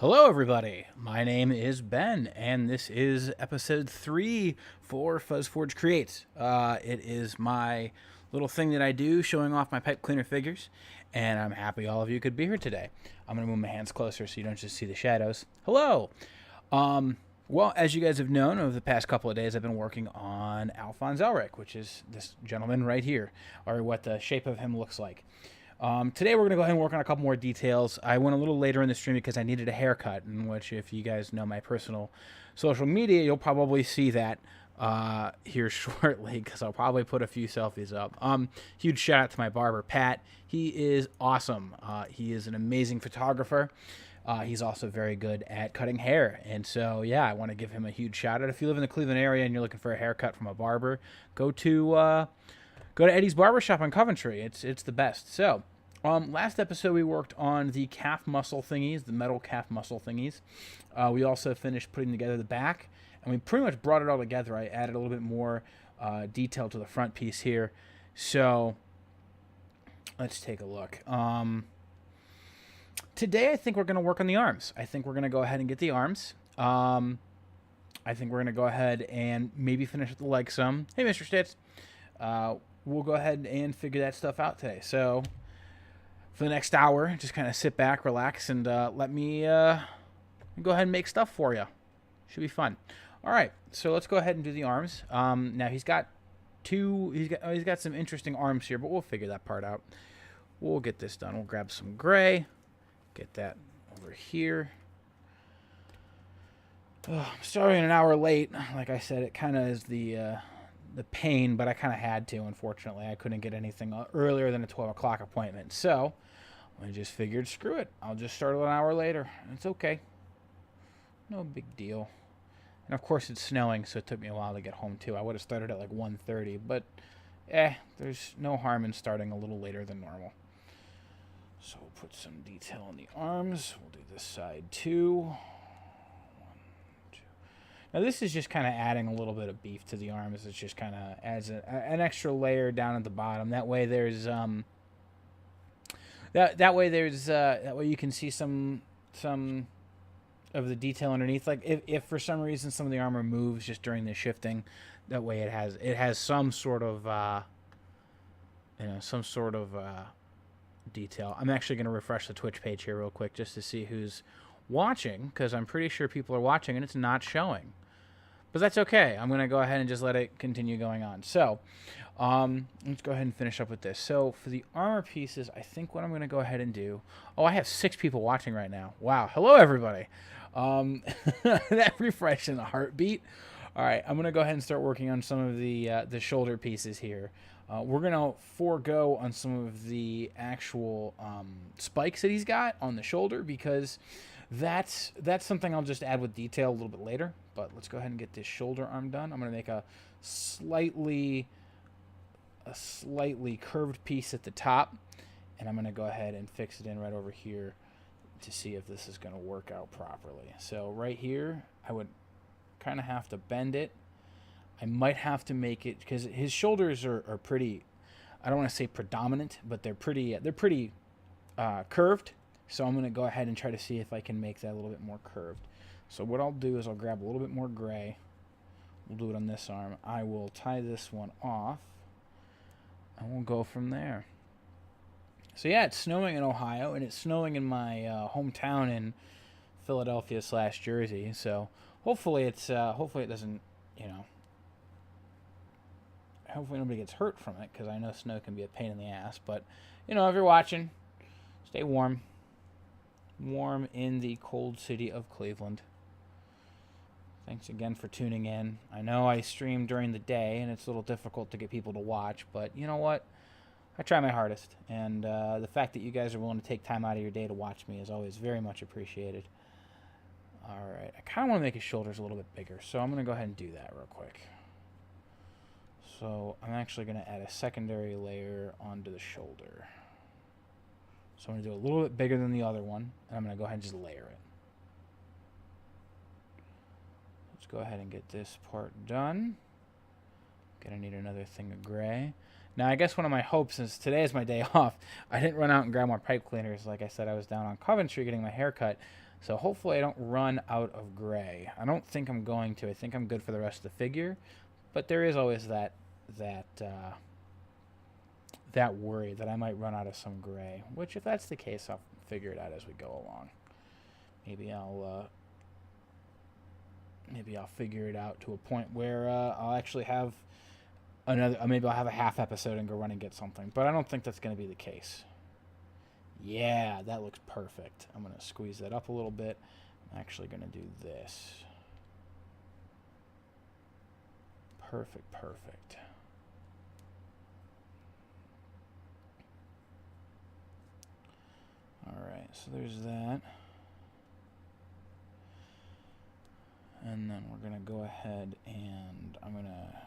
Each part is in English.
Hello, everybody. My name is Ben, and this is episode 3 for Fuzzforge Creates. It is my little thing that I do showing off my Pipecleaner figures, and I'm happy all of you could be here today. I'm going to move my hands closer so you don't just see the shadows. Hello. Well, as you guys have known, over the past couple of days, I've been working on Alphonse Elric, which is this gentleman right here, or what the shape of him looks like. Today we're going to go ahead and work on a couple more details. I went a little later in the stream because I needed a haircut, in which if you guys know my personal social media, you'll probably see that here shortly because I'll probably put a few selfies up. Huge shout out to my barber, Pat. He is awesome. He is an amazing photographer. He's also very good at cutting hair. And so, yeah, I want to give him a huge shout out. If you live in the Cleveland area and you're looking for a haircut from a barber, go to Eddie's Barbershop in Coventry. It's the best. So, last episode we worked on the calf muscle thingies, the metal calf muscle thingies. We also finished putting together the back, and we pretty much brought it all together. I added a little bit more detail to the front piece here. So, let's take a look. Today I think we're going to work on the arms. I think we're going to go ahead and get the arms. I think we're going to go ahead and maybe finish with the leg some. Hey, Mr. Stitz. We'll go ahead and figure that stuff out today. So for the next hour, just kind of sit back, relax, and let me go ahead and make stuff for you. Should be fun. All right, so let's go ahead and do the arms. Now he's got some interesting arms here, but we'll figure that part out. We'll get this done. We'll grab some gray, get that over here. Oh, I'm starting an hour late. Like I said, it kind of is the pain, but I kind of had to, unfortunately. I couldn't get anything earlier than a 12 o'clock appointment. So I just figured, screw it. I'll just start an hour later. It's okay. No big deal. And of course it's snowing, so it took me a while to get home too. I would have started at like 1:30, but there's no harm in starting a little later than normal. So we'll put some detail on the arms. We'll do this side too. Now this is just kind of adding a little bit of beef to the arms. It just kind of adds an extra layer down at the bottom. That way there's that way you can see some of the detail underneath. Like if for some reason some of the armor moves just during the shifting, that way it has some sort of detail. I'm actually going to refresh the Twitch page here real quick just to see who's watching, because I'm pretty sure people are watching and it's not showing. But that's okay. I'm going to go ahead and just let it continue going on. So let's go ahead and finish up with this. So for the armor pieces, I think what I'm going to go ahead and do... Oh, I have 6 people watching right now. Wow. Hello, everybody. That refresh in a heartbeat. All right. I'm going to go ahead and start working on some of the shoulder pieces here. We're going to forego on some of the actual spikes that he's got on the shoulder, because that's something I'll just add with detail a little bit later. But let's go ahead and get this shoulder arm done. I'm going to make a slightly curved piece at the top, and I'm going to go ahead and fix it in right over here to see if this is going to work out properly. So right here, I would kind of have to bend it. I might have to make it, because his shoulders are pretty, I don't want to say predominant, but they're pretty curved. So I'm going to go ahead and try to see if I can make that a little bit more curved. So what I'll do is I'll grab a little bit more gray. We'll do it on this arm. I will tie this one off, and we'll go from there. So yeah, it's snowing in Ohio, and it's snowing in my hometown in Philadelphia/Jersey. So hopefully it doesn't, hopefully nobody gets hurt from it, because I know snow can be a pain in the ass. But, if you're watching, stay warm. Warm in the cold city of Cleveland. Thanks again for tuning in. I know I stream during the day, and it's a little difficult to get people to watch, but you know what? I try my hardest, and the fact that you guys are willing to take time out of your day to watch me is always very much appreciated. All right, I kind of want to make his shoulders a little bit bigger, so I'm going to go ahead and do that real quick. So I'm actually going to add a secondary layer onto the shoulder. So I'm going to do a little bit bigger than the other one, and I'm going to go ahead and just layer it. Let's go ahead and get this part done. Gonna need another thing of gray. Now, I guess one of my hopes, since today is my day off, I didn't run out and grab more pipe cleaners. Like I said, I was down on Coventry getting my hair cut. So hopefully I don't run out of gray. I don't think I'm going to. I think I'm good for the rest of the figure. But there is always that worry that I might run out of some gray. Which, if that's the case, I'll figure it out as we go along. Maybe I'll figure it out to a point where I'll actually have maybe I'll have a half episode and go run and get something. But I don't think that's going to be the case. Yeah, that looks perfect. I'm going to squeeze that up a little bit. I'm actually going to do this. Perfect, perfect. Alright, so there's that. And then we're going to go ahead and I'm going to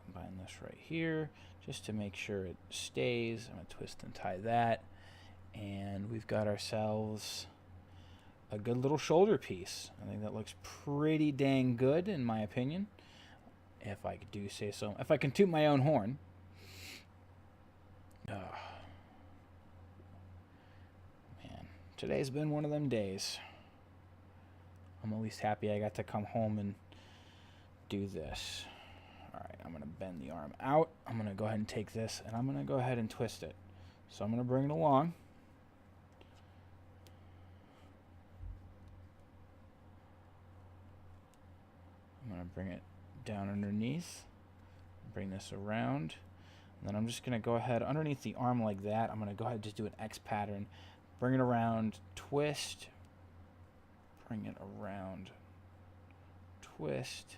combine this right here just to make sure it stays. I'm going to twist and tie that. And we've got ourselves a good little shoulder piece. I think that looks pretty dang good in my opinion, if I do say so. If I can toot my own horn. Oh, man, today's been one of them days. I'm at least happy I got to come home and do this. Alright, I'm going to bend the arm out. I'm going to go ahead and take this, and I'm going to go ahead and twist it. So I'm going to bring it along. I'm going to bring it down underneath. Bring this around. And then I'm just going to go ahead underneath the arm like that. I'm going to go ahead and just do an X pattern. Bring it around, twist. Bring it around, twist,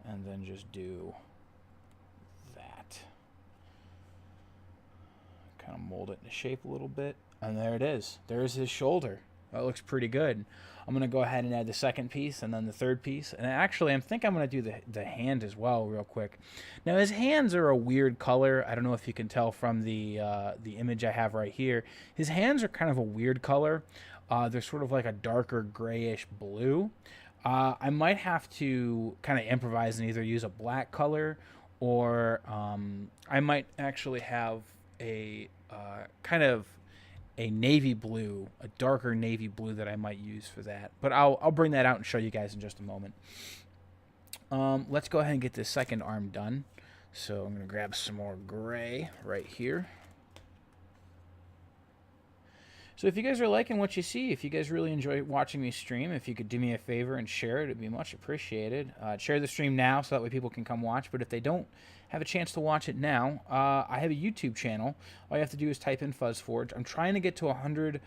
and then just do that. Kind of mold it into shape a little bit. And there it is. There's his shoulder. That looks pretty good. I'm going to go ahead and add the second piece and then the third piece. And actually, I think I'm going to do the hand as well real quick. Now, his hands are a weird color. I don't know if you can tell from the image I have right here. His hands are kind of a weird color. They're sort of like a darker grayish blue. I might have to kind of improvise and either use a black color or I might actually have a kind of a navy blue, a darker navy blue that I might use for that. But I'll bring that out and show you guys in just a moment. Let's go ahead and get this second arm done. So I'm going to grab some more gray right here. So if you guys are liking what you see, if you guys really enjoy watching me stream, if you could do me a favor and share it, it'd be much appreciated. Share the stream now so that way people can come watch. But if they don't have a chance to watch it now, I have a YouTube channel. All you have to do is type in Fuzzforge. I'm trying to get to 100,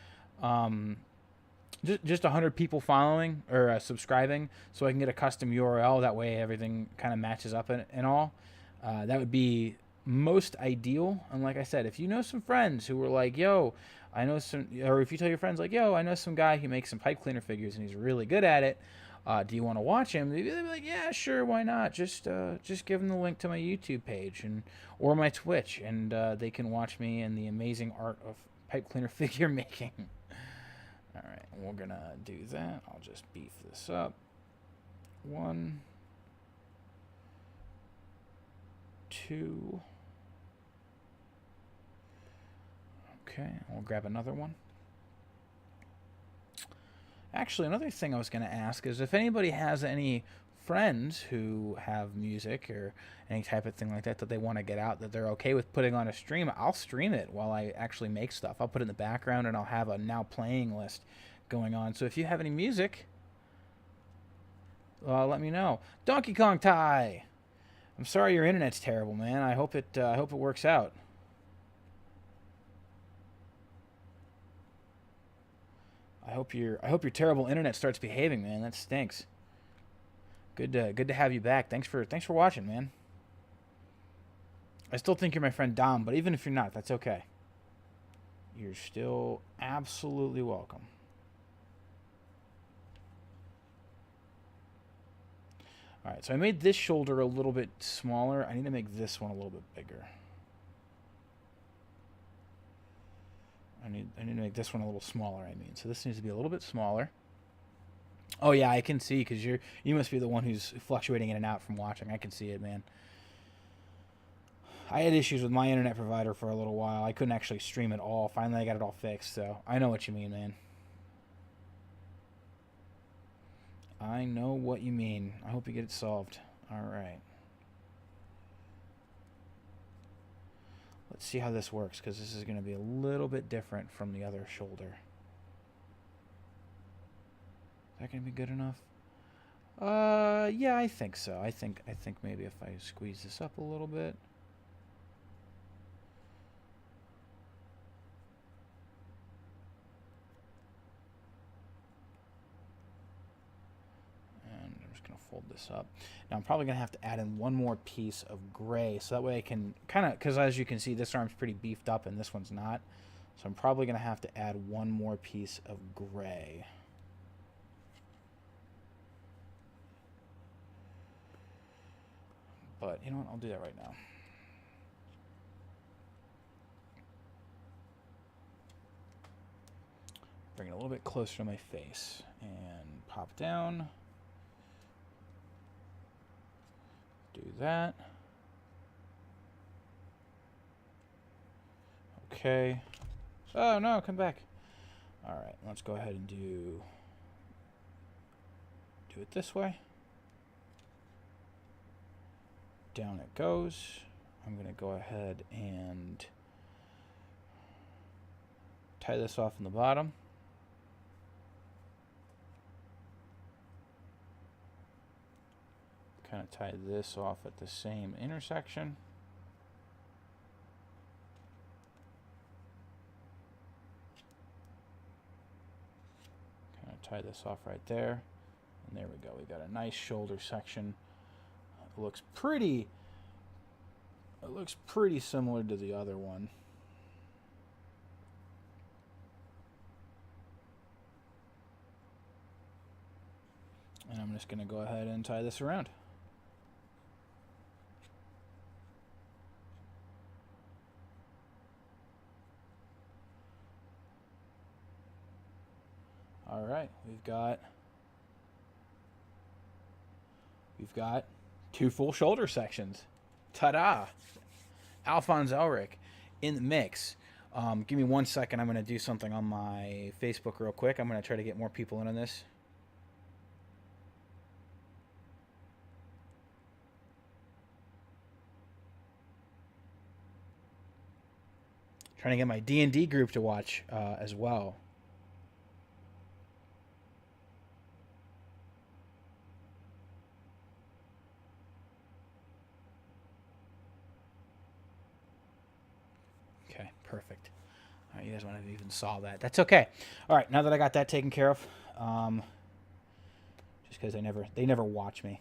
just 100 people following or subscribing, so I can get a custom URL. That way everything kind of matches up and all. That would be most ideal. And like I said, if you know some friends who were like, yo, I know some, or if you tell your friends like, yo, I know some guy who makes some pipe cleaner figures and he's really good at it. Do you want to watch him? They'd be like, yeah, sure, why not? Just give them the link to my YouTube page or my Twitch, and they can watch me and the amazing art of pipe cleaner figure making. All right, we're gonna do that. I'll just beef this up. 1, 2. Okay, we'll grab another one. Actually, another thing I was going to ask is if anybody has any friends who have music or any type of thing like that that they want to get out, that they're okay with putting on a stream, I'll stream it while I actually make stuff. I'll put it in the background and I'll have a now playing list going on. So if you have any music, let me know. Donkey Kong Ty! I'm sorry your internet's terrible, man. I hope it works out. I hope your terrible internet starts behaving, man. That stinks. Good to have you back. Thanks for watching, man. I still think you're my friend Dom, but even if you're not, that's okay. You're still absolutely welcome. All right, so I made this shoulder a little bit smaller. I need to make this one a little bit bigger. I need to make this one a little smaller, I mean. So this needs to be a little bit smaller. Oh, yeah, I can see, because you must be the one who's fluctuating in and out from watching. I can see it, man. I had issues with my internet provider for a little while. I couldn't actually stream at all. Finally, I got it all fixed, so I know what you mean, man. I know what you mean. I hope you get it solved. All right. Let's see how this works, because this is going to be a little bit different from the other shoulder. Is that going to be good enough? Yeah, I think so. I think maybe if I squeeze this up a little bit. And I'm just going to fold this up. Now I'm probably going to have to add in one more piece of gray, so that way I can kind of, because as you can see, this arm's pretty beefed up and this one's not. So I'm probably going to have to add one more piece of gray. But you know what? I'll do that right now. Bring it a little bit closer to my face and pop down. Do that. Okay. Oh no, come back. All right, let's go ahead and do it this way. Down it goes. I'm going to go ahead and tie this off in the bottom. Kind of tie this off at the same intersection. Kind of tie this off right there. And there we go. We got a nice shoulder section. It looks pretty similar to the other one. And I'm just going to go ahead and tie this around. All right, we've got two full shoulder sections. Ta-da! Alphonse Elric in the mix. Give me 1 second. I'm going to do something on my Facebook real quick. I'm going to try to get more people in on this. Trying to get my D&D group to watch as well. Okay, perfect. All right, you guys might have even saw that. That's okay. All right, now that I got that taken care of, just because they never watch me.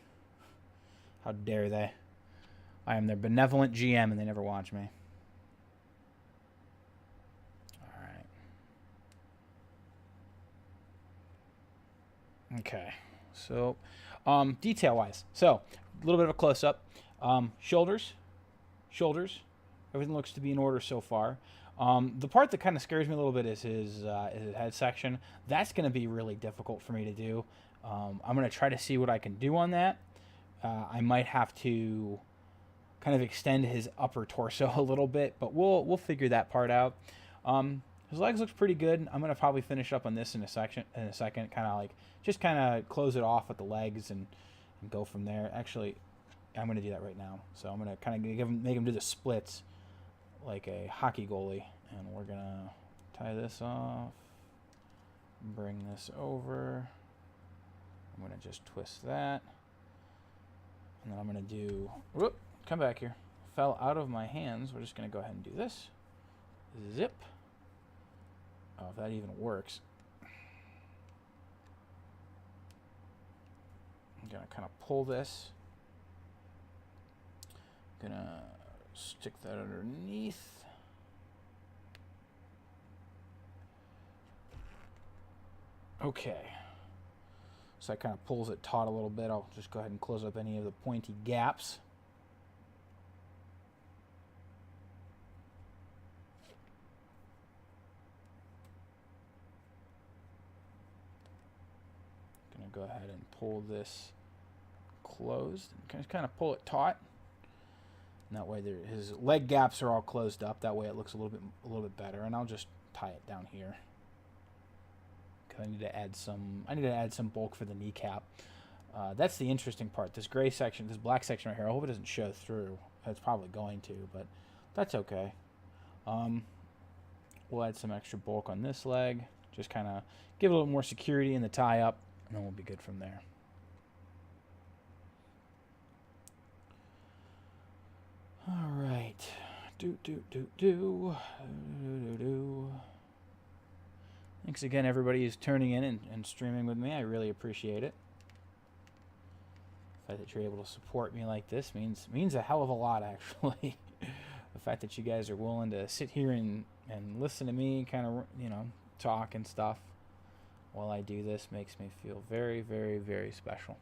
How dare they? I am their benevolent GM and they never watch me. All right. Okay. So, detail-wise. So, a little bit of a close-up. Shoulders. Everything looks to be in order so far. The part that kind of scares me a little bit is his head section. That's going to be really difficult for me to do. I'm going to try to see what I can do on that. I might have to kind of extend his upper torso a little bit, but we'll figure that part out. His legs looks pretty good. I'm going to probably finish up on this in a second, kind of close it off with the legs and go from there. Actually, I'm going to do that right now. So I'm going to kind of make him do the splits like a hockey goalie, and we're going to tie this off, bring this over. I'm going to just twist that. And then I'm going to do, whoop, come back here. Fell out of my hands. We're just going to go ahead and do this. Zip. Oh, if that even works. I'm going to kind of pull this. I'm going to stick that underneath. Okay. So that kind of pulls it taut a little bit. I'll just go ahead and close up any of the pointy gaps. Gonna go ahead and pull this closed and kind of pull it taut. And that way his leg gaps are all closed up. That way it looks a little bit better. And I'll just tie it down here. Cause I need to add some bulk for the kneecap. That's the interesting part. This gray section, this black section right here. I hope it doesn't show through. It's probably going to, but that's okay. We'll add some extra bulk on this leg. Just kind of give it a little more security in the tie up, and then we'll be good from there. All right. Thanks again, everybody who's turning in and streaming with me. I really appreciate it. The fact that you're able to support me like this means a hell of a lot, actually. The fact that you guys are willing to sit here and listen to me kind of, you know, talk and stuff while I do this makes me feel very, very, very special.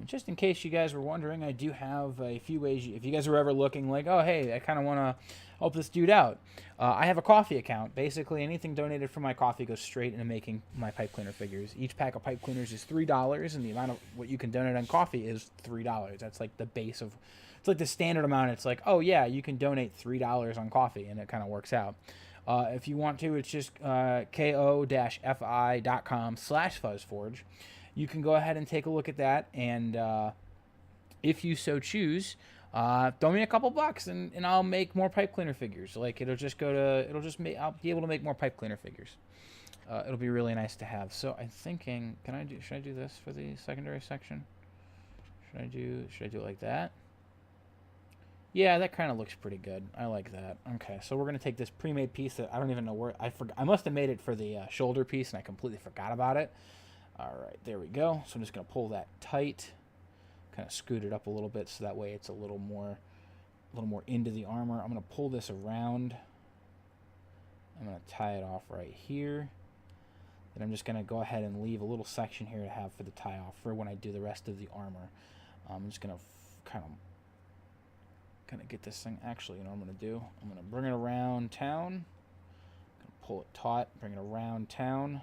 Just in case you guys were wondering, I do have a few ways. If you guys are ever looking like, oh, hey, I kind of want to help this dude out, I have a coffee account. Basically, anything donated from my coffee goes straight into making my pipe cleaner figures. Each pack of pipe cleaners is $3, and the amount of what you can donate on coffee is $3. That's like the base of, it's like the standard amount. It's like, oh, yeah, you can donate $3 on coffee, and it kind of works out. If you want to, it's just ko-fi.com/fuzzforge. You can go ahead and take a look at that, and if you so choose, throw me a couple bucks, and I'll make more pipe cleaner figures. Like I'll be able to make more pipe cleaner figures. It'll be really nice to have. So I'm thinking, should I do this for the secondary section? Should I do it like that? Yeah, that kind of looks pretty good. I like that. Okay, so we're gonna take this pre-made piece that I don't even know where I must have made it for the shoulder piece, and I completely forgot about it. All right, there we go. So I'm just going to pull that tight, kind of scoot it up a little bit so that way it's a little more into the armor. I'm going to pull this around. I'm going to tie it off right here. Then I'm just going to go ahead and leave a little section here to have for the tie off for when I do the rest of the armor. I'm just going to kind of get this thing. Actually, you know what I'm going to do? I'm going to bring it around town. I'm going to pull it taut, bring it around town.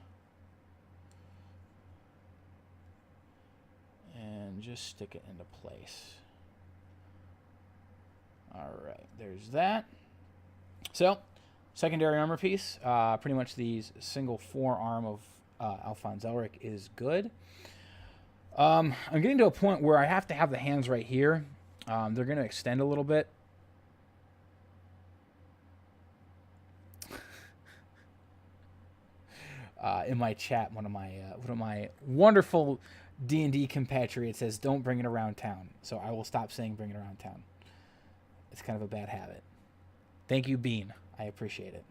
And just stick it into place. All right, there's that. So, secondary armor piece, pretty much the single forearm of Alphonse Elric is good. I'm getting to a point where I have to have the hands right here. They're going to extend a little bit. In my chat, one of my wonderful D&D compatriot says, don't bring it around town. So I will stop saying bring it around town. It's kind of a bad habit. Thank you, Bean. I appreciate it.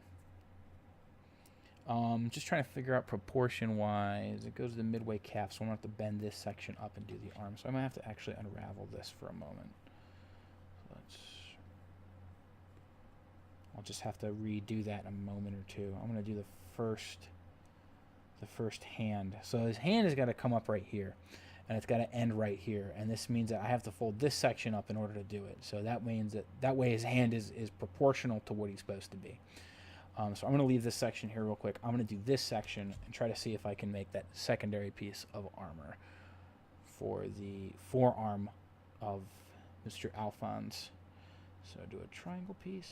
Just trying to figure out proportion-wise. It goes to the midway calf, so I'm going to have to bend this section up and do the arm. So I'm going to have to actually unravel this for a moment. I'll just have to redo that in a moment or two. I'm going to do the first hand. So his hand has got to come up right here, and it's got to end right here, and this means that I have to fold this section up in order to do it. So that means that way his hand is proportional to what he's supposed to be. So I'm going to leave this section here real quick. I'm going to do this section and try to see if I can make that secondary piece of armor for the forearm of Mr. Alphonse. So do a triangle piece.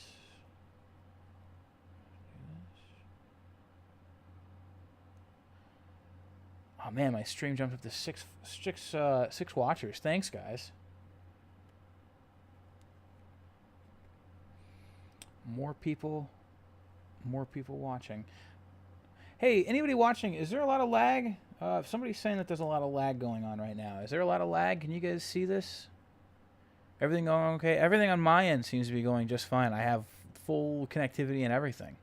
Oh man, my stream jumped up to six watchers. Thanks, guys. More people watching. Hey, anybody watching? Is there a lot of lag? If somebody's saying that there's a lot of lag going on right now, is there a lot of lag? Can you guys see this? Everything going okay? Everything on my end seems to be going just fine. I have full connectivity and everything.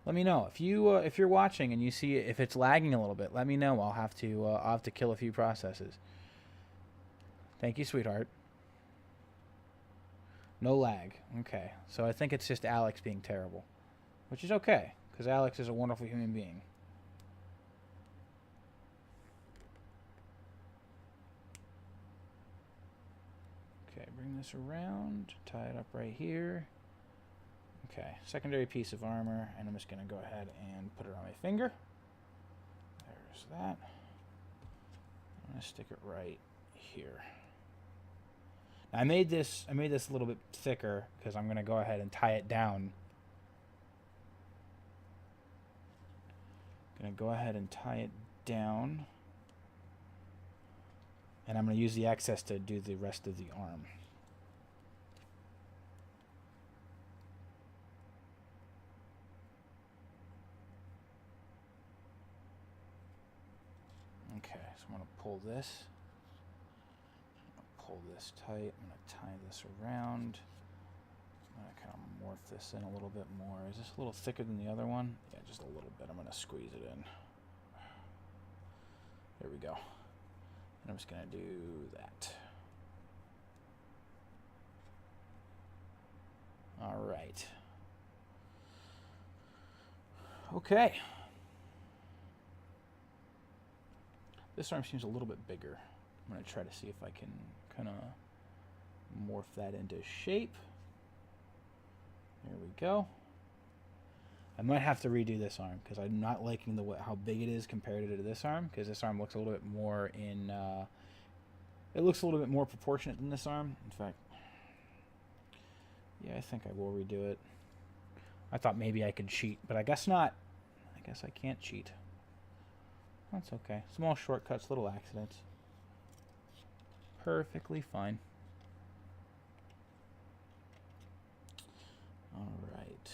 Let me know if you're watching and you see if it's lagging a little bit. Let me know. I'll have to kill a few processes. Thank you, sweetheart. No lag. Okay, so I think it's just Alex being terrible, which is okay because Alex is a wonderful human being. Okay, bring this around. Tie it up right here. Okay, secondary piece of armor, and I'm just going to go ahead and put it on my finger. There's that. I'm gonna stick it right here. Now, I made this a little bit thicker because I'm gonna go ahead and tie it down. Gonna go ahead and tie it down, and I'm gonna use the excess to do the rest of the arm. Okay, so I'm gonna pull this. Pull this tight. I'm going to tie this around. I'm going to kind of morph this in a little bit more. Is this a little thicker than the other one? Yeah, just a little bit. I'm going to squeeze it in. There we go. And I'm just going to do that. All right. Okay. This arm seems a little bit bigger. I'm going to try to see if I can kind of morph that into shape. There we go. I might have to redo this arm because I'm not liking how big it is compared to this arm, because this arm looks a little bit more it looks a little bit more proportionate than this arm. In fact, yeah, I think I will redo it. I thought maybe I could cheat, but I guess not. I guess I can't cheat. That's okay. Small shortcuts, little accidents. Perfectly fine. All right.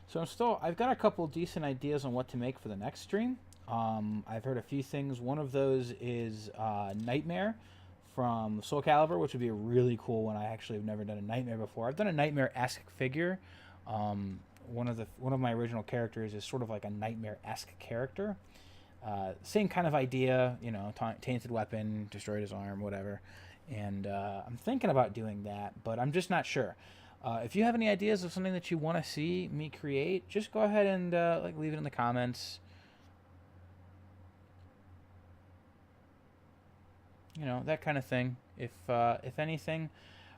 So I've got a couple decent ideas on what to make for the next stream. I've heard a few things. One of those is Nightmare from Soul Calibur, which would be a really cool one. I actually have never done a Nightmare before. I've done a Nightmare-esque figure. One of my original characters is sort of like a Nightmare-esque character. Same kind of idea, you know, tainted weapon, destroyed his arm, whatever. And I'm thinking about doing that, but I'm just not sure. If you have any ideas of something that you want to see me create, just go ahead and leave it in the comments. You know, that kind of thing. If anything,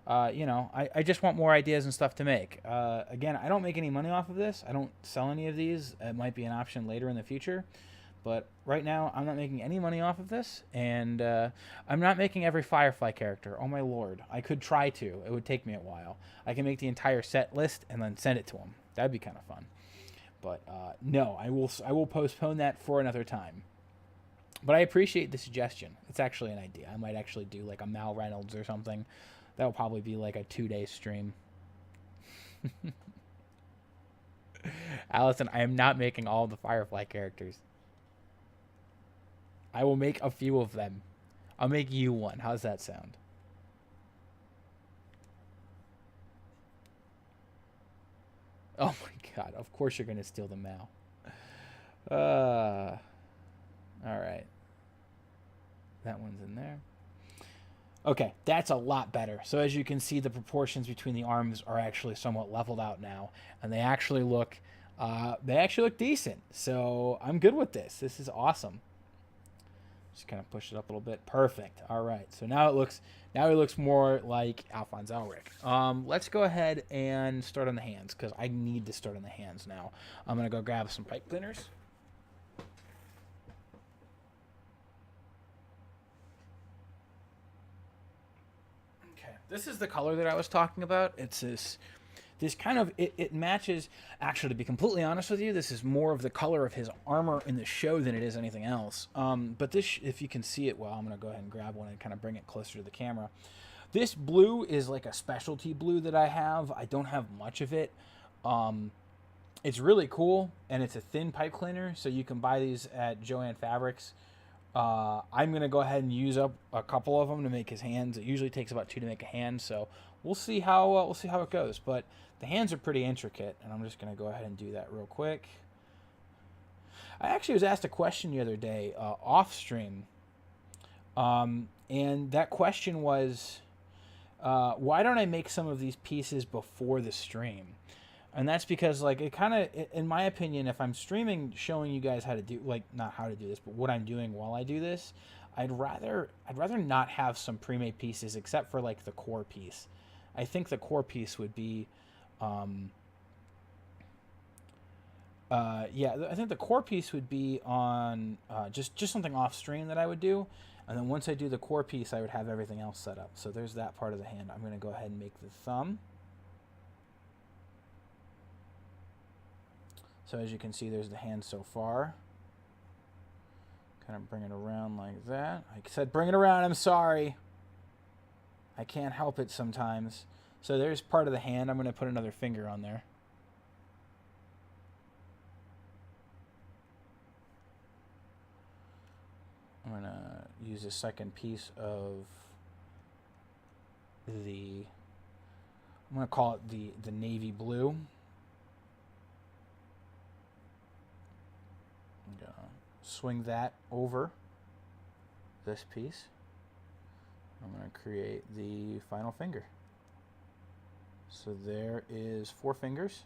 you know, I just want more ideas and stuff to make. Again, I don't make any money off of this. I don't sell any of these. It might be an option later in the future. But right now, I'm not making any money off of this, and I'm not making every Firefly character. Oh my lord. I could try to. It would take me a while. I can make the entire set list and then send it to them. That'd be kind of fun. But no, I will postpone that for another time. But I appreciate the suggestion. It's actually an idea. I might actually do like a Mal Reynolds or something. That'll probably be like a 2-day stream. Allison, I am not making all of the Firefly characters. I will make a few of them. I'll make you one. How's that sound? Oh my god. Of course you're going to steal the Mal. All right. That one's in there. Okay, that's a lot better. So as you can see, the proportions between the arms are actually somewhat leveled out now, and they actually look decent. So I'm good with this. This is awesome. Just kind of push it up a little bit. Perfect. All right. So now he looks more like Alphonse Elric. Let's go ahead and start on the hands, because I need to start on the hands now. I'm gonna go grab some pipe cleaners. This is the color that I was talking about. It's this kind of, it matches, actually, to be completely honest with you, this is more of the color of his armor in the show than it is anything else. But this, if you can see it well, I'm going to go ahead and grab one and kind of bring it closer to the camera. This blue is like a specialty blue that I have. I don't have much of it. It's really cool, and it's a thin pipe cleaner, so you can buy these at Joann Fabrics. I'm going to go ahead and use up a couple of them to make his hands. It usually takes about 2 to make a hand, so we'll see how it goes. But the hands are pretty intricate, and I'm just going to go ahead and do that real quick. I actually was asked a question the other day off stream, and that question was, why don't I make some of these pieces before the stream? And that's because, like, it kind of, in my opinion, if I'm streaming showing you guys how to do, like, not how to do this, but what I'm doing while I do this, I'd rather not have some pre-made pieces except for, like, the core piece. I think the core piece would be, Yeah, I think the core piece would be on just something off stream that I would do, and then once I do the core piece, I would have everything else set up. So there's that part of the hand. I'm going to go ahead and make the thumb. So as you can see, there's the hand so far. Kind of bring it around like that. I said bring it around, I'm sorry. I can't help it sometimes. So there's part of the hand. I'm going to put another finger on there. I'm going to use a second piece of the, I'm going to call it the navy blue. I'm going to swing that over this piece. I'm going to create the final finger. So there is 4 fingers.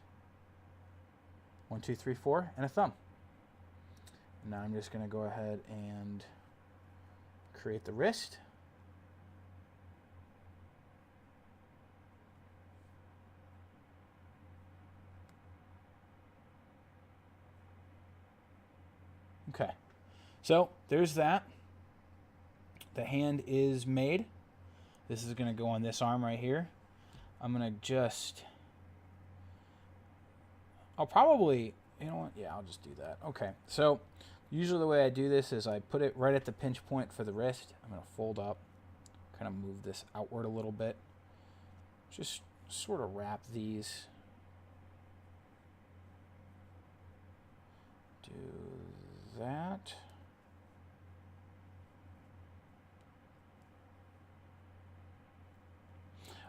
1, 2, 3, 4, and a thumb. Now I'm just going to go ahead and create the wrist. Okay, so there's that. The hand is made. This is going to go on this arm right here. I'm going to just, I'll probably, you know what? Yeah, I'll just do that. Okay, so usually the way I do this is I put it right at the pinch point for the wrist. I'm going to fold up, kind of move this outward a little bit. Just sort of wrap these. Do that.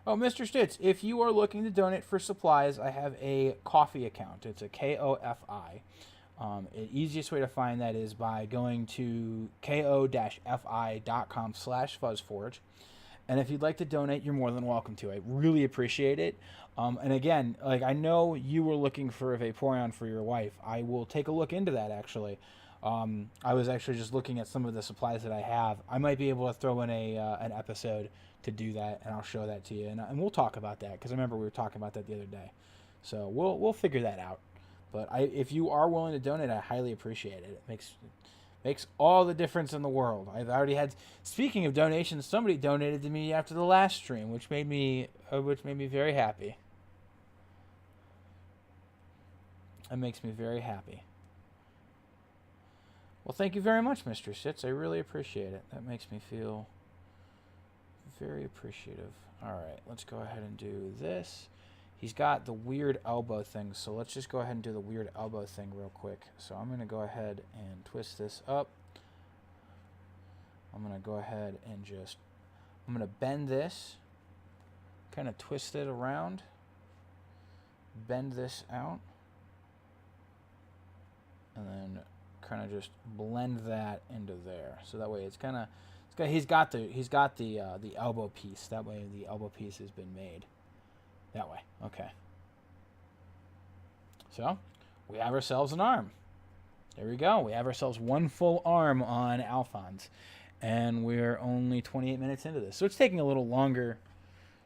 Oh, Mr. Stitz, if you are looking to donate for supplies, I have a Ko-fi account. It's a Ko-fi. The easiest way to find that is by going to ko-fi.com/fuzzforge. And if you'd like to donate, you're more than welcome to. I really appreciate it. And again, like I know you were looking for a Vaporeon for your wife. I will take a look into that, actually. I was actually just looking at some of the supplies that I have. I might be able to throw in an episode to do that, and I'll show that to you. And we'll talk about that, because I remember we were talking about that the other day. So we'll figure that out. But if you are willing to donate, I highly appreciate it. It makes all the difference in the world. I've already had, speaking of donations, somebody donated to me after the last stream, which made me very happy. It makes me very happy. Well, thank you very much, Mr. Sitz. I really appreciate it. That makes me feel very appreciative. All right, let's go ahead and do this. He's got the weird elbow thing, so let's just go ahead and do the weird elbow thing real quick. So I'm going to go ahead and twist this up. I'm going to go ahead and I'm going to bend this, kind of twist it around, bend this out, and then kind of just blend that into there. So that way he's got the elbow piece. That way the elbow piece has been made. That way. Okay. So we have ourselves an arm. There we go. We have ourselves one full arm on Alphonse. And we're only 28 minutes into this. So it's taking a little longer.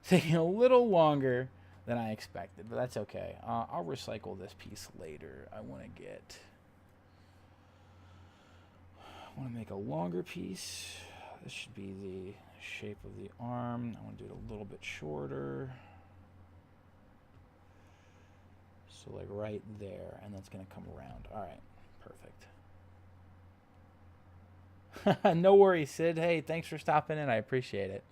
Than I expected. But that's okay. I'll recycle this piece later. I want to make a longer piece. This should be the shape of the arm. I want to do it a little bit shorter. So like right there, and that's going to come around. All right, perfect. No worries, Sid. Hey, thanks for stopping in. I appreciate it.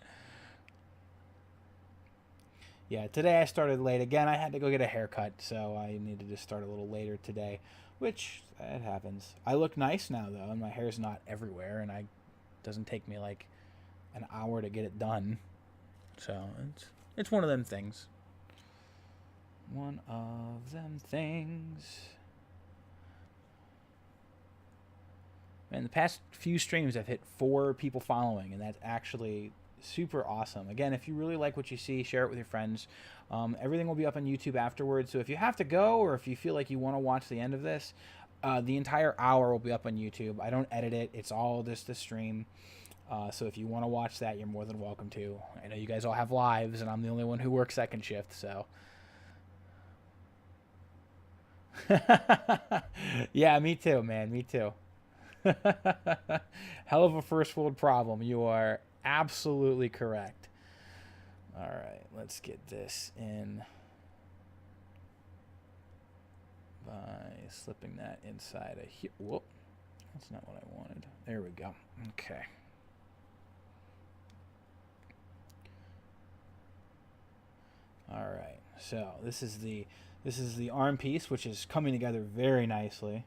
Yeah, today I started late. Again, I had to go get a haircut, so I needed to start a little later today, which it happens. I look nice now, though, and my hair's not everywhere, and it doesn't take me like an hour to get it done. So it's one of them things. One of them things. Man, the past few streams I've hit 4 people following, and that's actually super awesome. Again, if you really like what you see, share it with your friends. Everything will be up on YouTube afterwards, so if you have to go or if you feel like you want to watch the end of this, the entire hour will be up on YouTube. I don't edit it. It's all just the stream. So if you want to watch that, you're more than welcome to. I know you guys all have lives, and I'm the only one who works second shift, so... Yeah, me too, man. Me too. Hell of a first world problem. You are absolutely correct. All right, let's get this in by slipping that inside of here. Whoop. That's not what I wanted. There we go. Okay. All right. So this is the arm piece, which is coming together very nicely.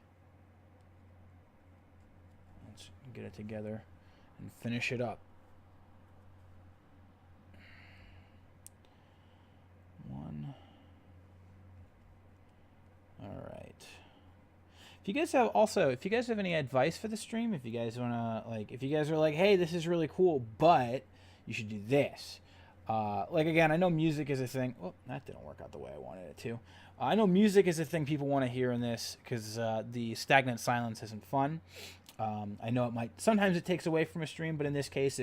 Let's get it together and finish it up. One. All right. If you guys have any advice for the stream, if you guys wanna if you guys are like, hey, this is really cool, but you should do this. Again, I know music is a thing. Oh, that didn't work out the way I wanted it to. I know music is a thing people want to hear in this because the stagnant silence isn't fun. I know sometimes it takes away from a stream, but in this case,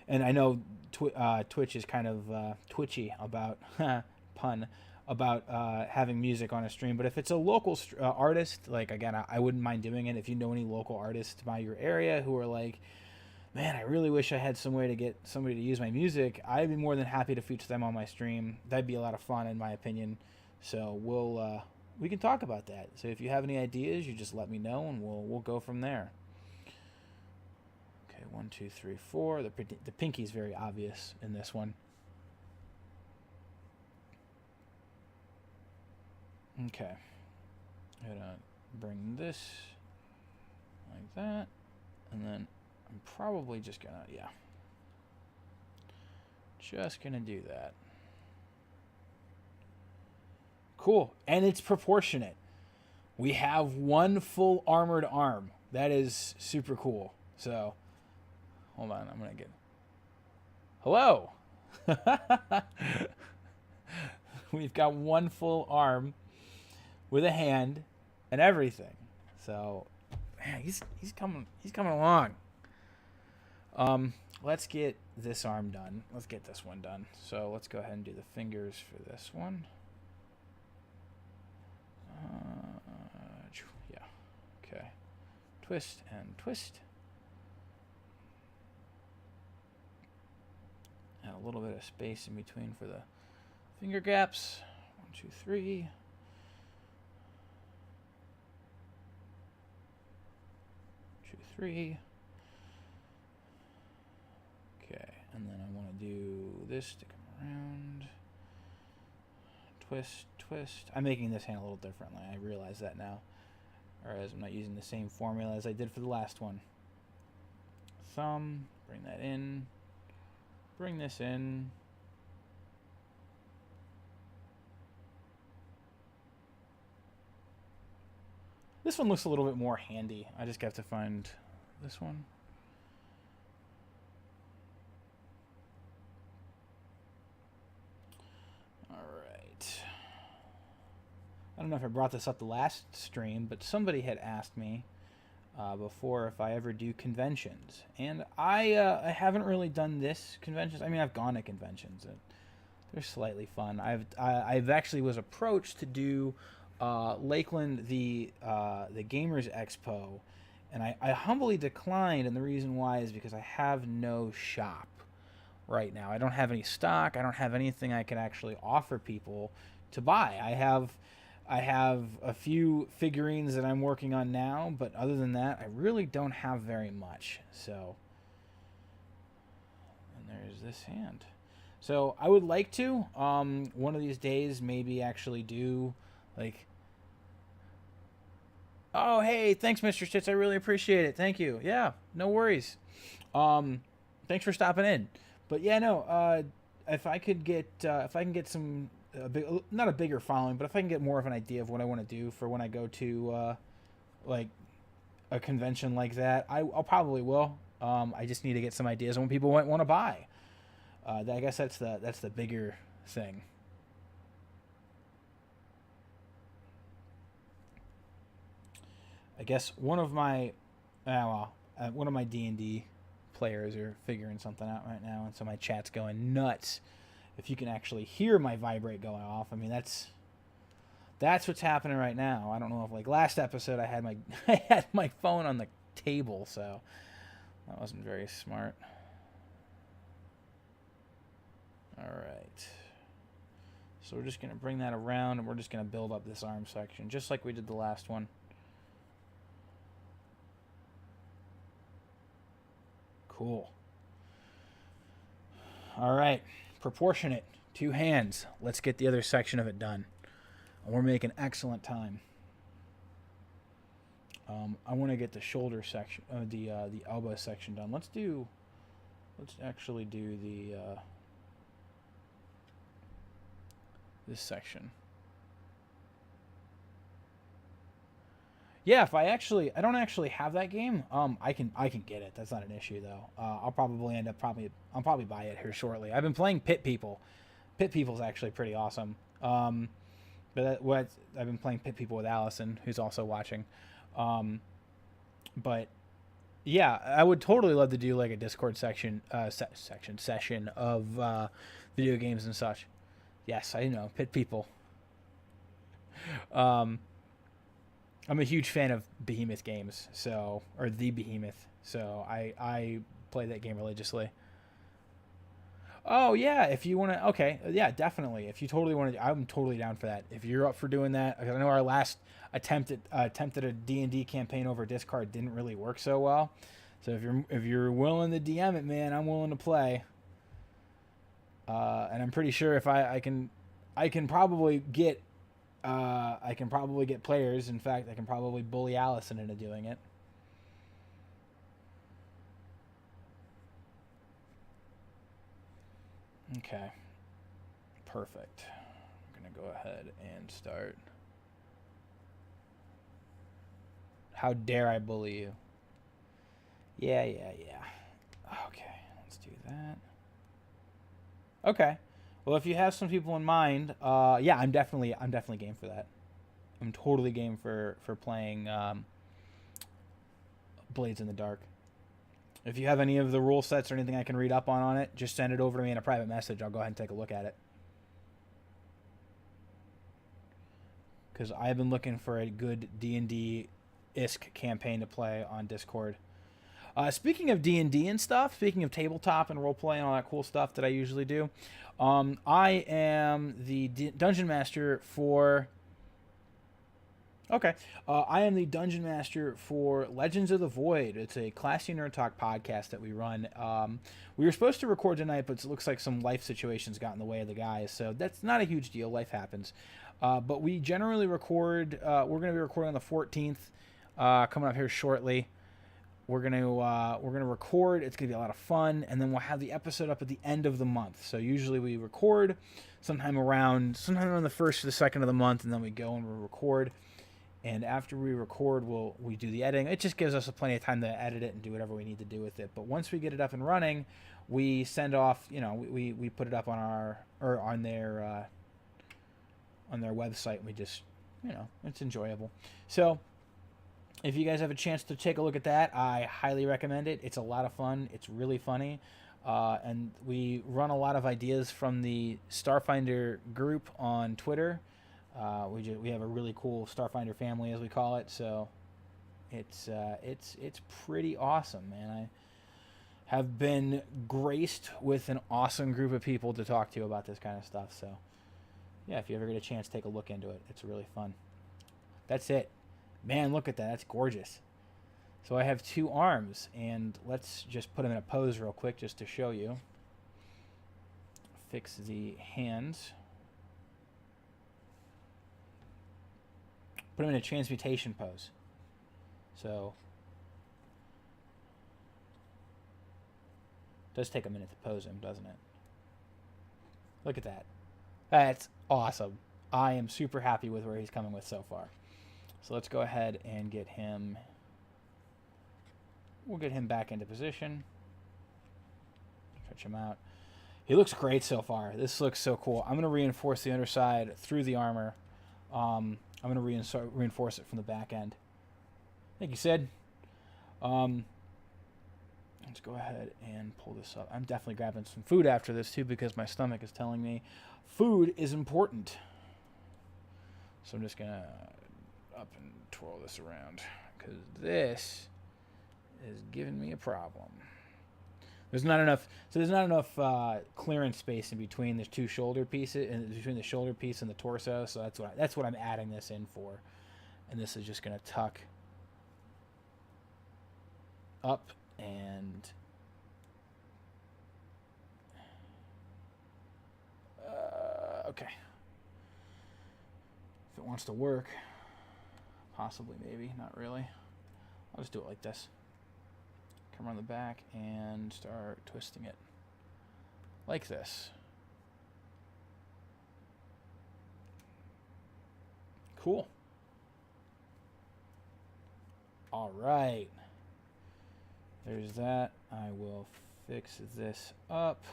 and I know Twitch is kind of twitchy about pun about having music on a stream. But if it's a local artist, again, I wouldn't mind doing it. If you know any local artists by your area who are like, man, I really wish I had some way to get somebody to use my music, I'd be more than happy to feature them on my stream. That'd be a lot of fun, in my opinion. So we can talk about that. So if you have any ideas, you just let me know, and we'll go from there. Okay, 1, 2, 3, 4. The pinky's very obvious in this one. Okay, I'm gonna bring this like that, and then I'm probably just gonna do that. Cool, and it's proportionate. We have one full armored arm. That is super cool. So, hold on, I'm gonna get. Hello. We've got one full arm with a hand and everything. So, man, he's coming along. Let's get this arm done. Let's get this one done. So let's go ahead and do the fingers for this one. Yeah. Okay. Twist and twist. And a little bit of space in between for the finger gaps. 1, 2, 3. 2, 3. Okay, and then I want to do this to come around. Twist, twist. I'm making this hand a little differently. I realize that now. Whereas I'm not using the same formula as I did for the last one. Thumb, bring that in. Bring this in. This one looks a little bit more handy. I just have to find this one. Alright. I don't know if I brought this up the last stream, but somebody had asked me before if I ever do conventions. And I haven't really done this conventions. I mean, I've gone to conventions. They're slightly fun. I've actually was approached to do Lakeland, the Gamers Expo, and I humbly declined, and the reason why is because I have no shop right now. I don't have any stock. I don't have anything I can actually offer people to buy. I have a few figurines that I'm working on now, but other than that, I really don't have very much. So, and there's this hand. So I would like to one of these days maybe actually do oh, hey, thanks, Mr. Stitz. I really appreciate it. Thank you. Yeah, no worries. Thanks for stopping in. But yeah, no. If I can get some, not a bigger following, but if I can get more of an idea of what I want to do for when I go to, a convention like that, I'll probably will. I just need to get some ideas on what people might want to buy. I guess that's the bigger thing. I guess one of my D&D players are figuring something out right now, and so my chat's going nuts. If you can actually hear my vibrate going off, I mean that's That's what's happening right now. I don't know if, like, last episode I had my I had my phone on the table, so that wasn't very smart. All right. So we're just going to bring that around, and we're just going to build up this arm section, just like we did the last one. Cool. All right. Proportionate. 2 hands. Let's get the other section of it done. And we're making excellent time. I want to get the shoulder section, the elbow section done. Let's actually do the this section. Yeah, if I don't actually have that game. I can get it. That's not an issue though. I'll probably buy it here shortly. I've been playing Pit People. Pit People's actually pretty awesome. I've been playing Pit People with Allison, who's also watching. But yeah, I would totally love to do like a Discord session of video games and such. Yes, I know, Pit People. I'm a huge fan of Behemoth games, or the Behemoth, so I play that game religiously. Oh yeah, if you want to, okay, yeah, definitely. If you totally want to, I'm totally down for that. If you're up for doing that, because I know our last attempt at a D&D campaign over Discord didn't really work so well. So if you're willing to DM it, man, I'm willing to play. And I'm pretty sure if I can probably get players. In fact, I can probably bully Allison into doing it. Okay. Perfect. I'm going to go ahead and start. How dare I bully you? Yeah. Okay, let's do that. Okay. Well, if you have some people in mind, yeah, I'm definitely game for that. I'm totally game for playing Blades in the Dark. If you have any of the rule sets or anything I can read up on it, just send it over to me in a private message. I'll go ahead and take a look at it. Because I've been looking for a good D&D-esque campaign to play on Discord. Speaking of D&D and stuff, speaking of tabletop and roleplay and all that cool stuff that I usually do, I am the Dungeon Master for... Okay. I am the Dungeon Master for Legends of the Void. It's a Classy Nerd Talk podcast that we run. We were supposed to record tonight, but it looks like some life situations got in the way of the guys, so that's not a huge deal. Life happens. But we generally record... we're going to be recording on the 14th, coming up here shortly. We're gonna record. It's gonna be a lot of fun, and then we'll have the episode up at the end of the month. So usually we record sometime around the first or the second of the month, and then we go and we record. And after we record, we do the editing. It just gives us plenty of time to edit it and do whatever we need to do with it. But once we get it up and running, we send off. We put it up on their website. And we just it's enjoyable. So. If you guys have a chance to take a look at that, I highly recommend it. It's a lot of fun. It's really funny. And we run a lot of ideas from the Starfinder group on Twitter. We have a really cool Starfinder family, as we call it. So it's pretty awesome, man. I have been graced with an awesome group of people to talk to about this kind of stuff. So yeah, if you ever get a chance, take a look into it. It's really fun. That's it. Man, look at that. That's gorgeous. So I have 2 arms, and let's just put them in a pose real quick just to show you. Fix the hands. Put them in a transmutation pose. So it does take a minute to pose him, doesn't it? Look at that. That's awesome. I am super happy with where he's coming with so far. So let's go ahead and get him. We'll get him back into position. Stretch him out. He looks great so far. This looks so cool. I'm going to reinforce the underside through the armor. I'm going to reinforce it from the back end. Thank you, Sid. Let's go ahead and pull this up. I'm definitely grabbing some food after this too because my stomach is telling me food is important. So I'm just going to up and twirl this around because this is giving me a problem. There's not enough. So there's not enough clearance space in between the two shoulder pieces, and between the shoulder piece and the torso. So that's what I'm adding this in for, and this is just going to tuck up and okay. If it wants to work, possibly, maybe, not really. I'll just do it like this. Come around the back and start twisting it like this. Cool. All right. There's that. I will fix this up.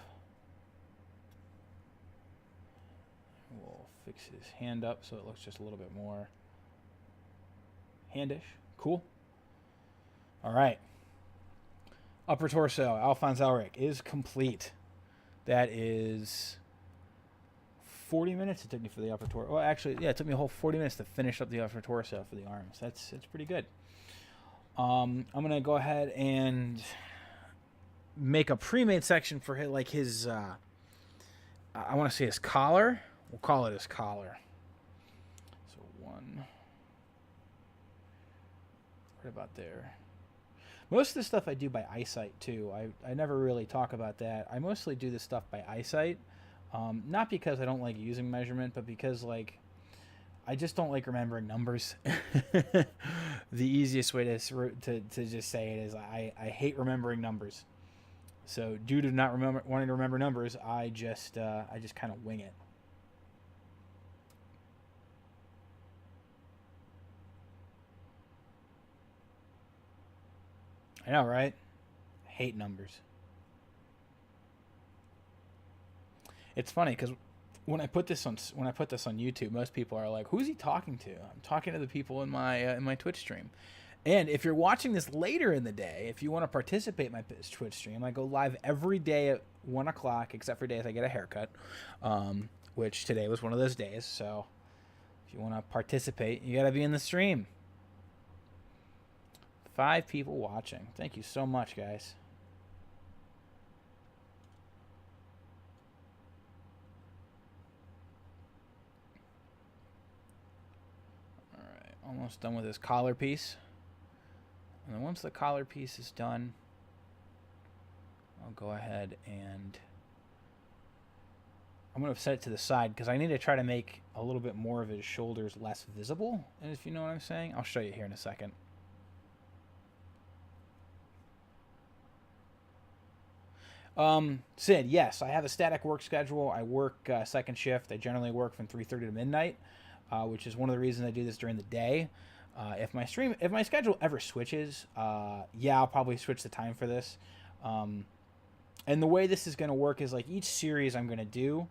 We'll fix his hand up so it looks just a little bit more handish. Cool. All right. Upper torso, Alphonse Elric, is complete. That is 40 minutes it took me for the upper torso. Well, actually, yeah, it took me a whole 40 minutes to finish up the upper torso for the arms. It's pretty good. I'm going to go ahead and make a pre-made section for his I want to say his collar. We'll call it his collar. So one right about there. Most of the stuff I do by eyesight, too. I never really talk about that. I mostly do this stuff by eyesight. Not because I don't like using measurement, but because, like, I just don't like remembering numbers. The easiest way to just say it is I hate remembering numbers. So due to not wanting to remember numbers, I just kind of wing it. I know, right? Hate numbers. It's funny because when I put this on YouTube, most people are like, "Who's he talking to?" I'm talking to the people in my Twitch stream. And if you're watching this later in the day, if you want to participate in my Twitch stream, I go live every day at 1 o'clock, except for days I get a haircut, which today was one of those days. So if you want to participate, you got to be in the stream. 5 people watching. Thank you so much, guys. All right, almost done with this collar piece. And then once the collar piece is done, I'll go ahead and I'm going to set it to the side because I need to try to make a little bit more of his shoulders less visible, if you know what I'm saying. I'll show you here in a second. Sid, yes, I have a static work schedule. I work second shift. I generally work from 3:30 to midnight, which is one of the reasons I do this during the day. If my schedule ever switches, yeah, I'll probably switch the time for this. And the way this is going to work is like each series I'm going to do,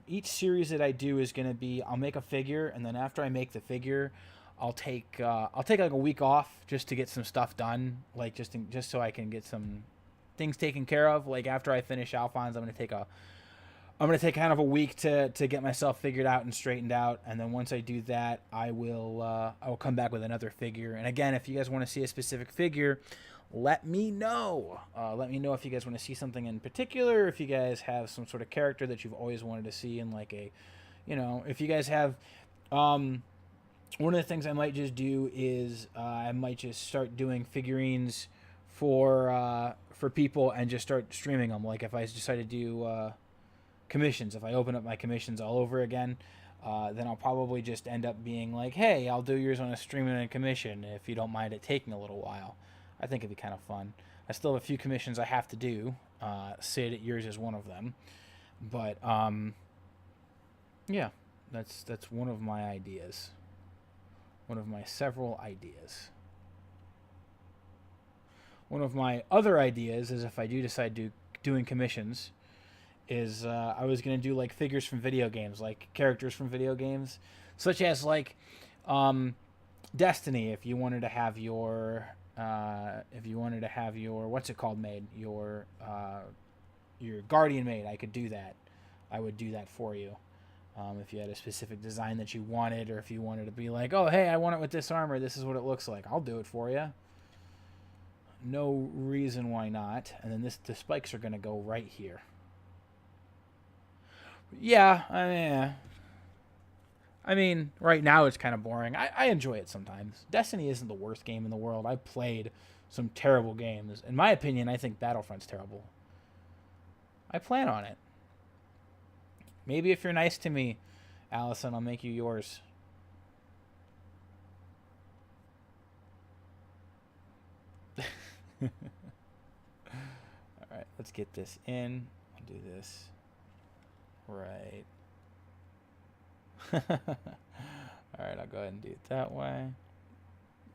each series that I do is going to be, I'll make a figure, and then after I make the figure, I'll take like a week off just to get some stuff done, like just so I can get some things taken care of. Like after I finish Alphonse, I'm gonna take kind of a week to get myself figured out and straightened out, and then once I do that, I will come back with another figure. And again, if you guys want to see a specific figure, let me know. Let me know if you guys want to see something in particular, if you guys have some sort of character that you've always wanted to see in like a, if you guys have, one of the things I might just do is I might just start doing figurines for people and just start streaming them. Like if I decide to do commissions, if I open up my commissions all over again, then I'll probably just end up being like, hey, I'll do yours on a stream and a commission if you don't mind it taking a little while. I think it'd be kind of fun. I still have a few commissions I have to do. Sid, yours is one of them. But yeah, that's one of my ideas. One of my several ideas. One of my other ideas is if I do decide to doing commissions is I was going to do like figures from video games, like characters from video games, such as like Destiny. If you wanted to have your what's it called made, your Guardian made, I could do that. I would do that for you. If you had a specific design that you wanted, or if you wanted to be like, oh, hey, I want it with this armor. This is what it looks like. I'll do it for you. No reason why not. And then the spikes are going to go right here. Yeah, I mean, right now it's kind of boring. I enjoy it sometimes. Destiny isn't the worst game in the world. I've played some terrible games. In my opinion, I think Battlefront's terrible. I plan on it. Maybe if you're nice to me, Allison, I'll make you yours. All right, let's get this in. I'll do this. Right. All right, I'll go ahead and do it that way.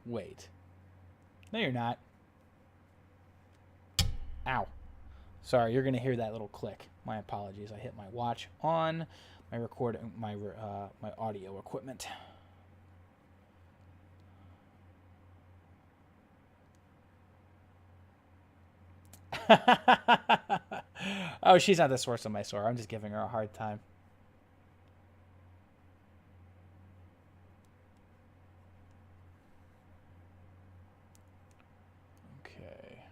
Wait. No, you're not. Ow. Sorry, you're going to hear that little click. My apologies. I hit my watch on my my audio equipment. Oh, she's not the source of my sorrow. I'm just giving her a hard time. Okay.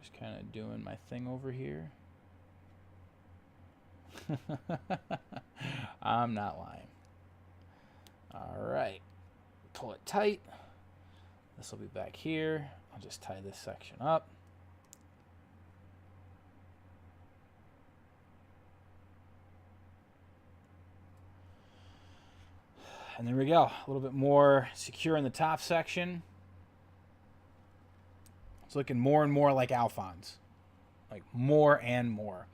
Just kind of doing my thing over here. I'm not lying. All right. Pull it tight. This will be back here. I'll just tie this section up. And there we go. A little bit more secure in the top section. It's looking more and more like Alphonse. Like more and more.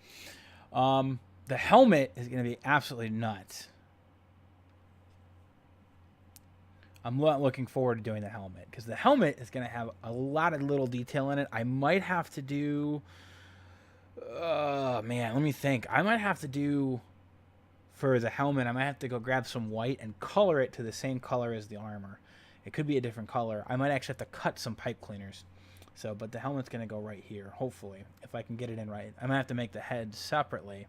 The helmet is going to be absolutely nuts. I'm not looking forward to doing the helmet, because the helmet is going to have a lot of little detail in it. I might have to do... man, let me think. I might have to do... For the helmet, I might have to go grab some white and color it to the same color as the armor. It could be a different color. I might actually have to cut some pipe cleaners. So, but the helmet's going to go right here, hopefully, if I can get it in right. I might have to make the head separately.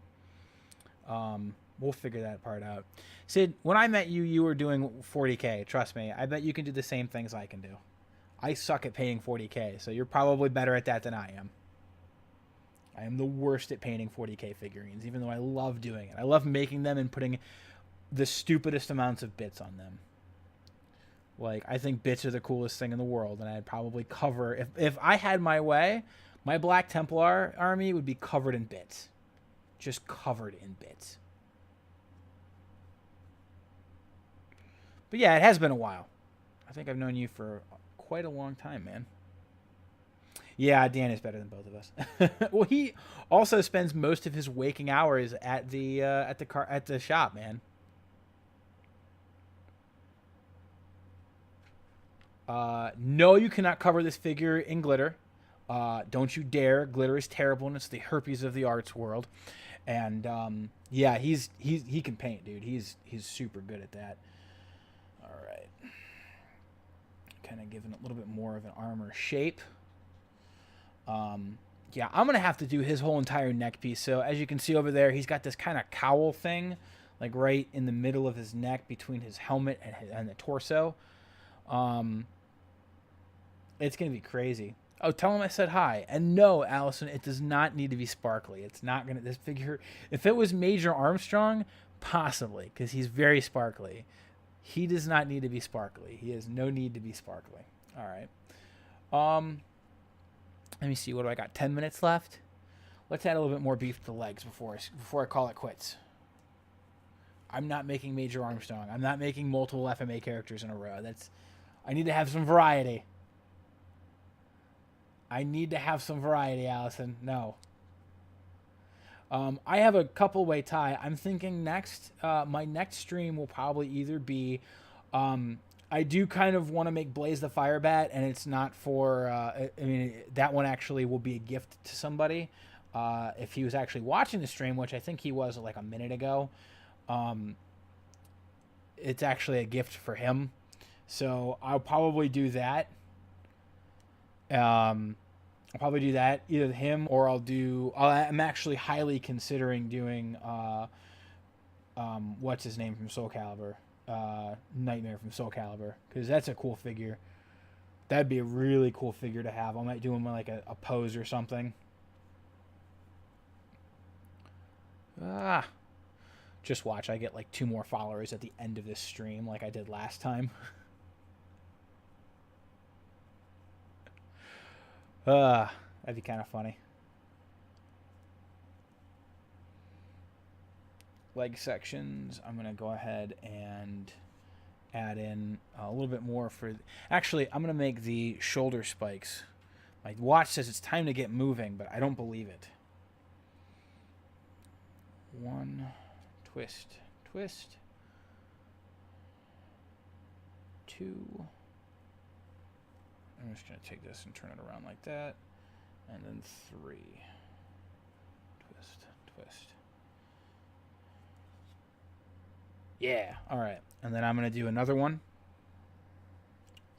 We'll figure that part out. Sid, when I met you, you were doing 40K. Trust me, I bet you can do the same things I can do. I suck at painting 40K, so you're probably better at that than I am. I am the worst at painting 40K figurines, even though I love doing it. I love making them and putting the stupidest amounts of bits on them. Like, I think bits are the coolest thing in the world, and I'd probably cover... If I had my way, my Black Templar army would be covered in bits. Just covered in bits. But yeah, it has been a while. I think I've known you for quite a long time, man. Yeah, Dan is better than both of us. Well, he also spends most of his waking hours at the shop, man. No, you cannot cover this figure in glitter. Don't you dare. Glitter is terrible, and it's the herpes of the arts world. And yeah, he can paint, dude. He's super good at that. All right. Kind of giving a little bit more of an armor shape. Yeah, I'm going to have to do his whole entire neck piece. So as you can see over there, he's got this kind of cowl thing, like right in the middle of his neck between his helmet and the torso. It's going to be crazy. Oh, tell him I said hi. And no, Allison, it does not need to be sparkly. It's not going to, this figure, if it was Major Armstrong, possibly, because he's very sparkly. He does not need to be sparkly. He has no need to be sparkly. All right. Let me see. What do I got? 10 minutes left. Let's add a little bit more beef to the legs before I call it quits. I'm not making Major Armstrong. I'm not making multiple FMA characters in a row. I need to have some variety. I need to have some variety, Allison. No. I have a couple way tie. I'm thinking next, my next stream will probably either be, I do kind of want to make Blaze the Fire Bat, and it's not for, I mean, that one actually will be a gift to somebody. If he was actually watching the stream, which I think he was like a minute ago, it's actually a gift for him. So I'll probably do that. I'll probably do that, either him or I'm actually highly considering doing what's his name from Soul Calibur, Nightmare from Soul Calibur, because that's a cool figure. That'd be a really cool figure to have. I might do him like a pose or something. Just watch. I get like 2 more followers at the end of this stream like I did last time. That'd be kind of funny. Leg sections. I'm going to go ahead and add in a little bit more for... Actually, I'm going to make the shoulder spikes. My watch says it's time to get moving, but I don't believe it. 1, twist, twist. 2. I'm just going to take this and turn it around like that. And then 3. Twist, twist. Yeah, all right. And then I'm going to do another one.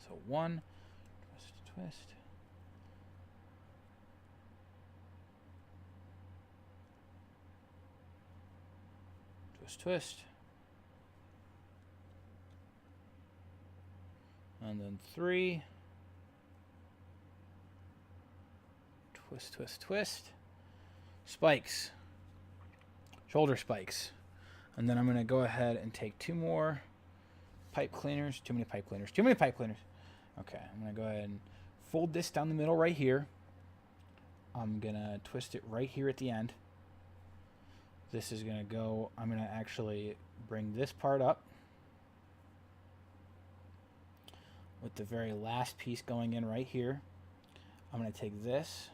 So 1, twist, twist. Twist, twist. And then 3. Twist, twist, twist. Spikes. Shoulder spikes. And then I'm going to go ahead and take 2 more pipe cleaners. Too many pipe cleaners. Too many pipe cleaners. Okay, I'm going to go ahead and fold this down the middle right here. I'm going to twist it right here at the end. This is going to go... I'm going to actually bring this part up with the very last piece going in right here. I'm going to take this.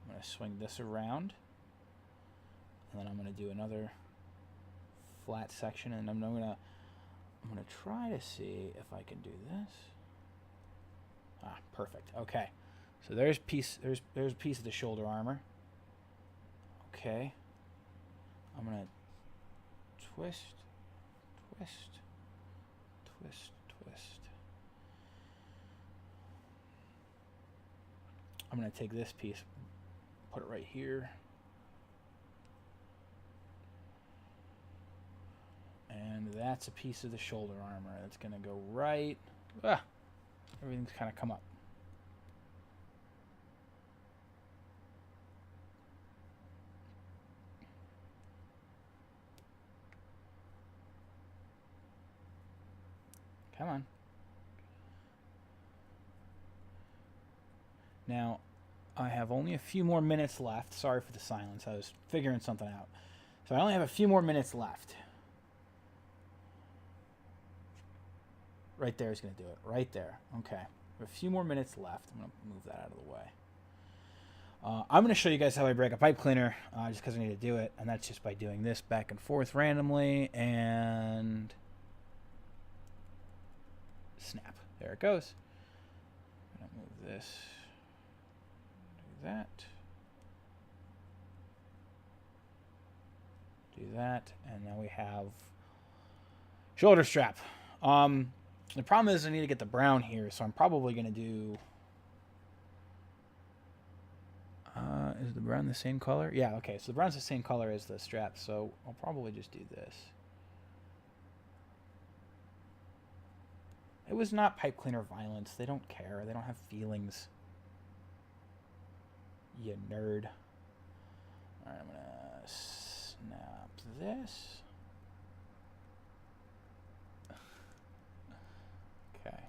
I'm going to swing this around. And then I'm going to do another flat section, and I'm gonna try to see if I can do this. Perfect. Okay, so there's a piece of the shoulder armor. Okay, I'm gonna twist, twist, twist, twist. I'm gonna take this piece, put it right here. And that's a piece of the shoulder armor. That's going to go right... everything's kind of come up. Come on. Now, I have only a few more minutes left. Sorry for the silence. I was figuring something out. So I only have a few more minutes left. Right there is going to do it. Right there. Okay. A few more minutes left. I'm going to move that out of the way. I'm going to show you guys how I break a pipe cleaner, just because I need to do it. And that's just by doing this back and forth randomly. And snap. There it goes. I'm going to move this. Do that. Do that. And now we have shoulder strap. The problem is I need to get the brown here, so I'm probably going to do... is the brown the same color? Yeah, okay, so the brown's the same color as the strap, so I'll probably just do this. It was not pipe cleaner violence. They don't care. They don't have feelings. You nerd. Alright, I'm going to snap this. Okay,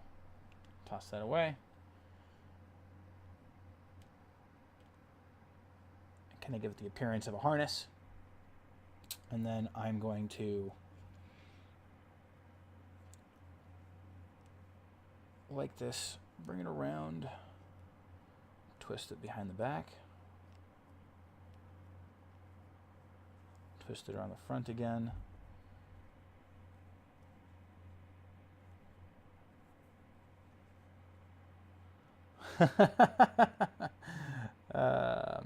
toss that away. Kind of give it the appearance of a harness. And then I'm going to, like this, bring it around, twist it behind the back, twist it around the front again.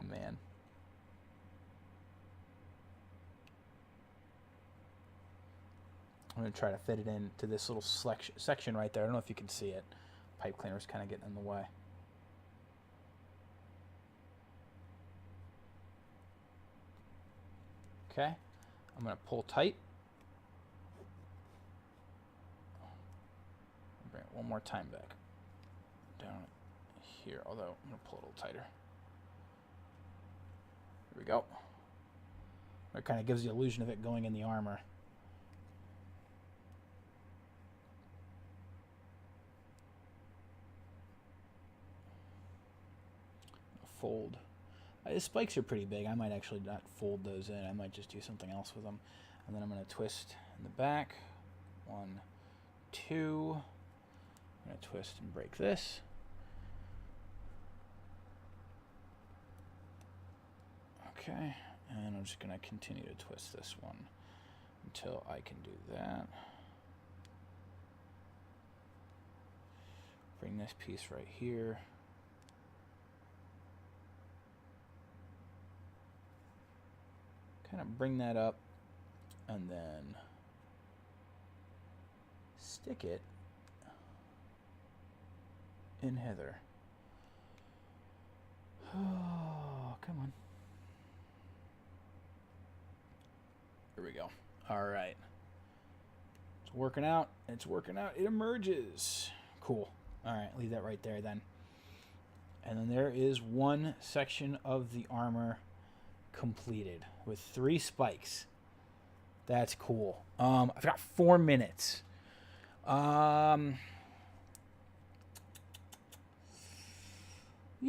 Man. I'm going to try to fit it into this little section right there. I don't know if you can see it. Pipe cleaner is kind of getting in the way. Okay. I'm going to pull tight. one more time back. Down here, although I'm going to pull it a little tighter. Here we go. It kind of gives the illusion of it going in the armor. Fold. The spikes are pretty big. I might actually not fold those in. I might just do something else with them. And then I'm going to twist in the back. 1, 2. I'm going to twist and break this. Okay. And I'm just going to continue to twist this one until I can do that. Bring this piece right here. Kind of bring that up and then stick it in Heather. Oh, come on. Here we go. All right. It's working out. It's working out. It emerges. Cool. All right. Leave that right there then. And then there is one section of the armor completed with 3 spikes. That's cool. I've got 4 minutes. You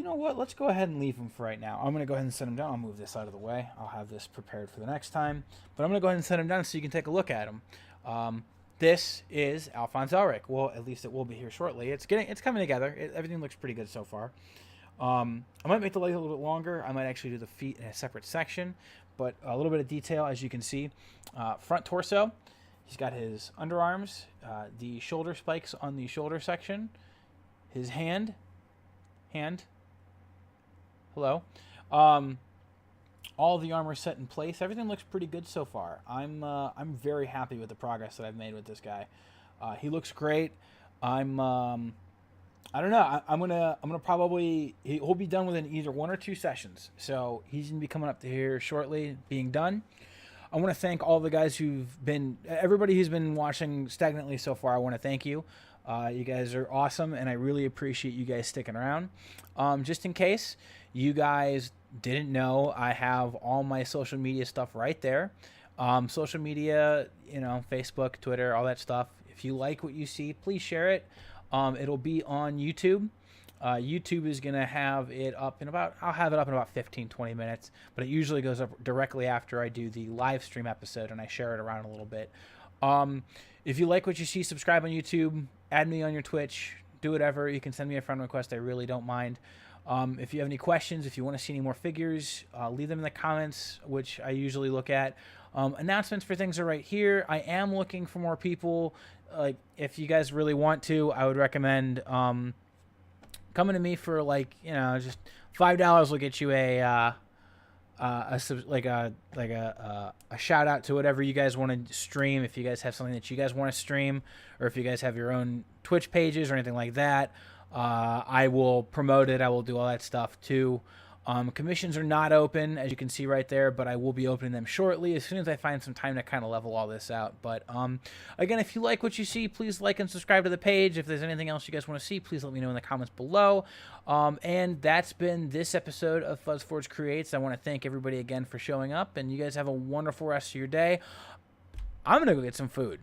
know what? Let's go ahead and leave them for right now. I'm going to go ahead and set them down. I'll move this out of the way. I'll have this prepared for the next time. But I'm going to go ahead and set them down so you can take a look at them. This is Alphonse Elric. Well, at least it will be here shortly. It's coming together. Everything looks pretty good so far. I might make the legs a little bit longer. I might actually do the feet in a separate section, but a little bit of detail, as you can see. Front torso, he's got his underarms, the shoulder spikes on the shoulder section, his hand, hello. All the armor set in place. Everything looks pretty good so far. I'm very happy with the progress that I've made with this guy. He looks great. I don't know. I'm gonna probably he'll be done within either 1 or 2 sessions. So he's gonna be coming up to here shortly, being done. I want to thank all the guys everybody who's been watching stagnantly so far. I want to thank you. You guys are awesome, and I really appreciate you guys sticking around. Just in case you guys didn't know, I have all my social media stuff right there. Social media, Facebook, Twitter, all that stuff. If you like what you see, please share it. It'll be on YouTube. YouTube is going to have it up I'll have it up in about 15-20 minutes, but it usually goes up directly after I do the live stream episode and I share it around a little bit. If you like what you see, subscribe on YouTube, add me on your Twitch, do whatever. You can send me a friend request. I really don't mind. If you have any questions, if you want to see any more figures, leave them in the comments, which I usually look at. Announcements for things are right here. I am looking for more people. Like, if you guys really want to, I would recommend coming to me for just $5 will get you a shout out to whatever you guys want to stream. If you guys have something that you guys want to stream, or if you guys have your own Twitch pages or anything like that, I will promote it. I will do all that stuff too. Commissions are not open, as you can see right there, but I will be opening them shortly as soon as I find some time to kind of level all this out. But again, if you like what you see, please like and subscribe to the page. If there's anything else you guys want to see, please let me know in the comments below. And that's been this episode of Fuzzforge Creates. I want to thank everybody again for showing up, and you guys have a wonderful rest of your day. I'm going to go get some food.